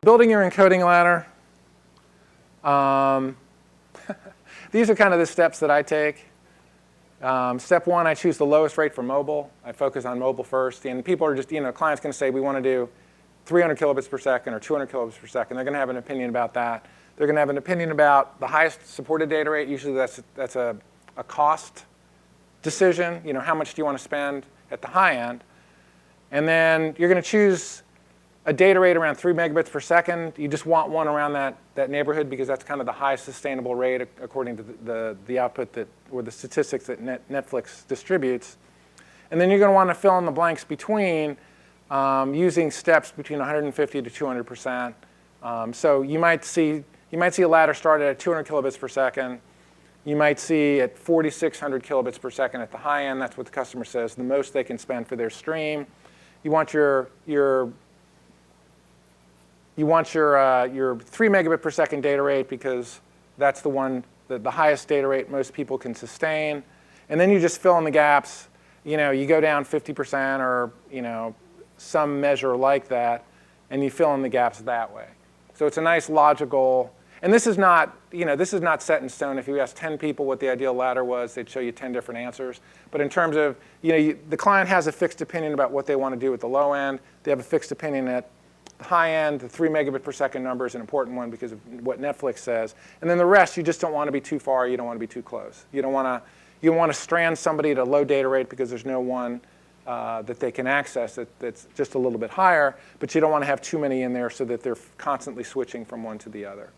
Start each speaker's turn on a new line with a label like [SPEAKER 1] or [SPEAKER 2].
[SPEAKER 1] Building your encoding ladder. These are kind of the steps that I take. Step one, I choose the lowest rate for mobile. I focus on mobile first. And people are just, clients going to say, we want to do 300 kilobits per second or 200 kilobits per second. They're going to have an opinion about that. They're going to have an opinion about the highest supported data rate. Usually that's a cost decision. How much do you want to spend at the high end? And then you're going to choose a data rate around 3 megabits per second. You just want one around that neighborhood because that's kind of the highest sustainable rate according to the output or the statistics that Netflix distributes. And then you're going to want to fill in the blanks between using steps between 150 to 200%. So you might see a ladder started at 200 kilobits per second. You might see at 4,600 kilobits per second at the high end. That's what the customer says, the most they can spend for their stream. You want your 3 megabit per second data rate because that's the highest data rate most people can sustain. And then you just fill in the gaps. You go down 50% or some measure like that, and you fill in the gaps that way. So it's a nice logical. And this is not set in stone. If you ask 10 people what the ideal ladder was, they'd show you 10 different answers. But in terms of, the client has a fixed opinion about what they want to do at the low end. They have a fixed opinion at the high end. The 3 megabit per second number is an important one because of what Netflix says. And then the rest, you just don't want to be too far. You don't want to be too close. You don't want to strand somebody at a low data rate because there's no one that they can access that's just a little bit higher. But you don't want to have too many in there so that they're constantly switching from one to the other.